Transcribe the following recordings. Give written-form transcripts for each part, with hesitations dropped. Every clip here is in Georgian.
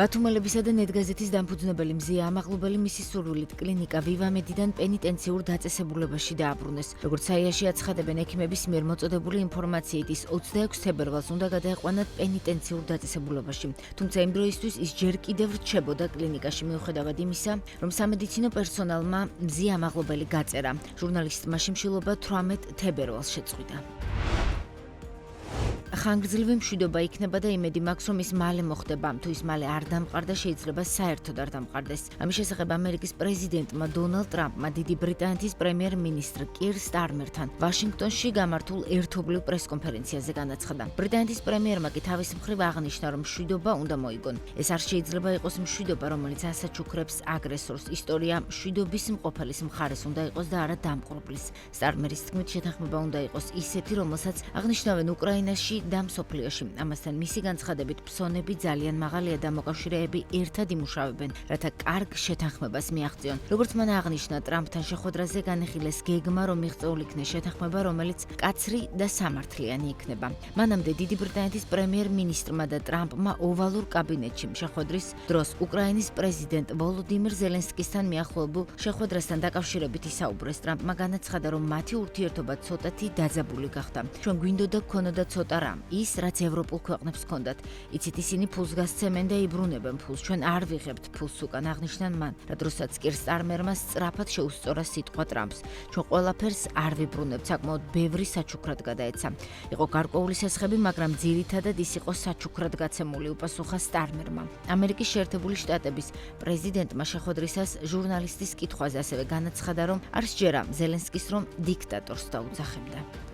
ბათუმელებისა და ნეტგაზეთის დამფუძნებელი მზია ამაღლობელი მისი სურვილით კლინიკა ვივამედიდან პენიტენციურ დაწესებულებაში დააბრუნეს. როგორც საიაში აცხადებენ ექიმების მიერ მოწოდებული ინფორმაციით, ის 26 თებერვალს უნდა გადაეყვანათ პენიტენციურ დაწესებულებაში. თუმცა იმ დროისთვის ის ჯერ კიდევ რჩებოდა კლინიკაში მიუხედავად იმისა, რომ სამედიცინო პერსონალმა მზია ამაღლობელი გაწერა. ჟურნალისტმა შიმშილობა 18 თებერვალს შეწყვიტა. ხანგრძლივი მშვიდობა იქნება და იმედი მაქვს, რომ ის მალე მოხდება. თუ ის მალე არ დამყარდა, შეიძლება საერთოდ არ დამყარდეს. ამის შესახებ ამერიკის პრეზიდენტმა დონალდ ტრამპმა დიდი ბრიტანეთის პრემიერ-მინისტრ კირ სტარმერთან ვაშინგტონში გამართულ ერთობლივ პრესკონფერენციაზე განაცხადა. ბრიტანეთის პრემიერმა კი თავის მხრივ აღნიშნა, რომ მშვიდობა უნდა მოიგონ. ეს არ შეიძლება იყოს მშვიდობა, რომელიც ასაჩუქრებს აგრესორს. ისტორია მშვიდობის მყოფელის მხარეს უნდა იყოს და არა დამყრობლის. სტარმერის თქმით, შეთანხმება უნდა იყოს ისეთი, რომელსაც აღნიშნავენ უკრაინაში და მსოფლიოში. ამასთან მისი განცხადებით, ფსონები ძალიან მაღალია და მოკავშირეები ერთად იმუშავებენ, რათა კარგ შეთანხმებას მიაღწიონ. როგორც მან აღნიშნა, ტრამპთან შეხვედრაზე განეხილეს გეგმა, რომ მიღწეულ იქნეს შეთანხმება, რომელიც კაცრი და სამართლიანი იქნება. მანამდე დიდი ბრიტანეთის პრემიერ-მინისტრმა და ტრამპმა ოვალურ კაბინეტში შეხვედრის დროს უკრაინის პრეზიდენტ ვოლოდიმირ ზელენსკისთან მიახლოებულ შეხვედრასთან დაკავშირებით ისაუბრეს. ტრამპმა განაცხადა, რომ მათი ურთიერთობა ცოტათი დაძაბული გახდა. ჩვენ გვინდოდა გქონოდა ცოტა რამ, ის რაც ევროპულ ქვეყნებს ჰქონდათ. იცით, ისინი ფულს გასცემენ და იბრუნებენ ფულს. ჩვენ არ ვიღებთ ფულს უკან, აღნიშნან მან, რა დროსაც კირ სტარმერმა სწრაფად შეუსწორა სიტყვა ტრამპს. ჩვენ ყველაფერს არ ვიბრუნებთ, საკმაოდ ბევრი საჩუქრად გადაეცა. იყო გარკვეული სასხები, მაგრამ ძირითადად ის იყო საჩუქრად გაცემული, უპასუხა სტარმერმა. ამერიკის შეერთებული შტატების პრეზიდენტმა შეხვედრისას ჟურნალისტის კითხვაზე ასევე განაცხადა, რომ არ სჯერა ზელენსკის, რომ დიქტატორს დაუძახებდა.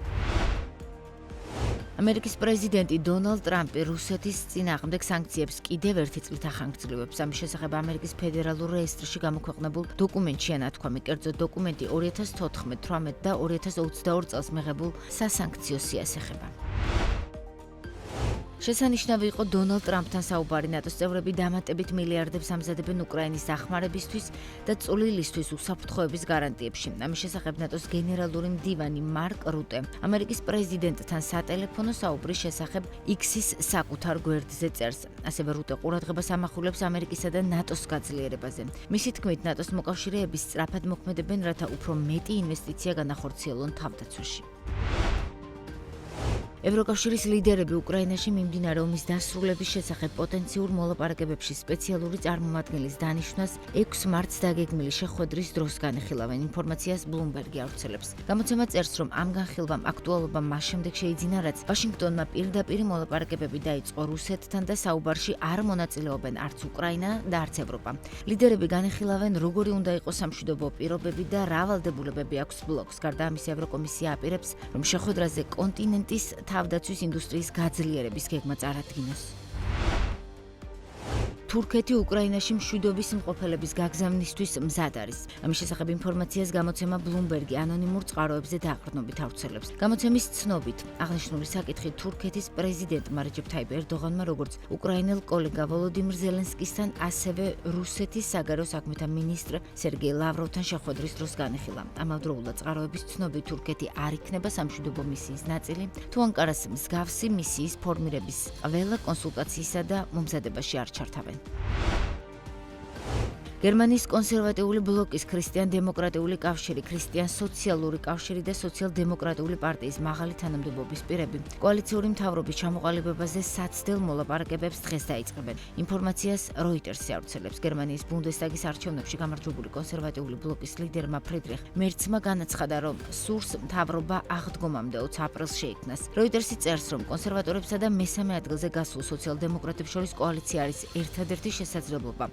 ამერიკის პრეზიდენტი დონალდ ტრამპი რუსეთის წინააღმდეგ სანქციებს კიდევ ერთი წლით ახანგრძლივებს. ამის შესახებ ამერიკის ფედერალურ რეესტრში გამოქვეყნებულ დოკუმენტშია ნათქვამი. კერძოდ დოკუმენტი 2014, 18 და 2022 წელს მიღებულ სასანქციო სიას ეხება. შესანიშნავი იყო დონალდ ტრამპთან საუბარი. ნატოს წევრები დამატებით მილიარდებს ამზადებენ უკრაინის დახმარებისთვის და წვლილისთვის უსაფრთხოების გარანტიებში. ამის შესახებ ნატოს გენერალური მდივანი მარკ რუტე ამერიკის პრეზიდენტთან სატელეფონო საუბრის შესახებ X-ის საკუთარ გვერდზე წერს. ასევე რუტე ყურადღებას ამახვილებს ამერიკისა და ნატოს გაძლიერებაზე. მისი თქმით, ნატოს მოკავშირეები სწრაფად მოქმედებენ, რათა უფრო მეტი ინვესტიცია განახორციელონ თავდაცვაში. ევროკავშირის ლიდერები უკრაინაში მიმდინარე ომის დასრულების შესახებ პოტენციურ მოლაპარაკებებში სპეციალური წარმომადგენლის დანიშვნას 6 მარტს დაგეგმილი შეხვედრის დროს განიხილავენ. ინფორმაციას ბლუმბერგი ავრცელებს. გამოცემა წერს, რომ ამ განხილვამ აქტუალობა მას შემდეგ შეიძინა, რაც ვაშინგტონმა პირდაპირ მოლაპარაკებები დაიწყო რუსეთთან და საუბარში არ მონაწილეობენ არც უკრაინა და არც ევროპა. ლიდერები განიხილავენ, როგორი უნდა იყოს სამშვიდობო პირობები და რა ვალდებულებები აქვს ბლოკს. გარდა ამისა, ევროკომისია აპირებს, რომ შეხვედრაზე კონტინენტის თავდაცვის ინდუსტრიის გაძლიერების გეგმა წარადგინოს. თურქეთი უკრაინაში მშვიდობის მყოფელების გაგზავნისთვის მზად არის. ამის შესახებ ინფორმაციას გამოცემა ბლუმბერგი ანონიმურ წყაროებზე დაყრდნობით ავრცელებს. გამოცემის ცნობით, აღნიშნული საკითხი თურქეთის პრეზიდენტმა რეჯეფ თაიპ ერდოღანმა, როგორც უკრაინელ კოლეგა ვოლოდიმირ ზელენსკისთან, ასევე რუსეთის საგარეო საქმეთა მინისტრ სერგეი ლავროვთან შეხვედრის დროს განიხილა. ამავდროულად წყაროების ცნობით, თურქეთი არ იქნება სამშვიდობო მისიის ნაწილი, თუ ანკარას მსგავსი მისიის ფორმირების ყველა კონსულტაციისა და მომზადებაში არ ჩართავენ. გერმანიის კონსერვატიული ბლოკის ქრისტიან-დემოკრატიული კავშირი, ქრისტიან-სოციალური კავშირი და სოციალ-დემოკრატიული პარტიის მაღალი თანამდებობის პირები კოალიციური მთავრობის ჩამოყალიბებაზე საცდელ მოლაპარაკებებს დღეს დაიწყებენ. ინფორმაციას როიტერსი ავრცელებს. გერმანიის ბუნდესტაგის არჩევნებში გამარჯვებული კონსერვატიული ბლოკის ლიდერმა ფრიდრიხ მერცმა განაცხადა, რომ სურს მთავრობა აღდგომამდე 20 აპრილს შეიქმნას. როიტერსი წერს, რომ კონსერვატორებსა და მესამე ადგილზე გასულ სოციალ-დემოკრატებს შორის კოალიცია არის ერთადერთი შესაძლებლობა.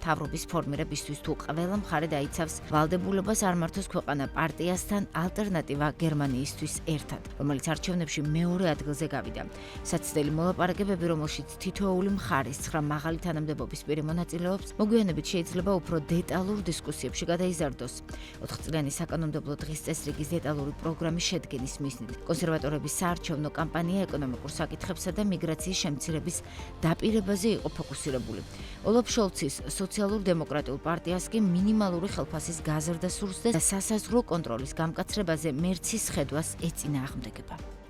მთავრობის ფორმირებისთვის თუ ყველა მხარე დაიცავს ვალდებულებას არ მართოს ქვეყანა პარტიასთან ალტერნატივა გერმანიისთვის ერთად, რომელიც არჩევნებში მეორე ადგილზე გავიდა. საცდელი მოლაპარაკებები, რომელშიც თითოეული მხარის 9 მაღალი თანამდებობის პირი მონაწილეობს, მოგვიანებით შეიძლება უფრო დეტალურ დისკუსიებში გადაიზარდოს. 4 წლიანი საკანონმდებლო დღის წესრიგის დეტალური პროგრამის შედგენის მიზნით კონსერვატორების საარჩევნო კამპანია ეკონომიკურ საკითხებსა და მიგრაციის შემცირების დაპირებაზე იყო ფოკუსირებული. ოლაფ შოლცის სოციალურ-დემოკრატიული პარტიას კი მინიმალური ხელფასის გაზრდა სურს და სასაზღვრო კონტროლის გამკაცრებაზე მერცის ხედვას ეწინააღმდეგება.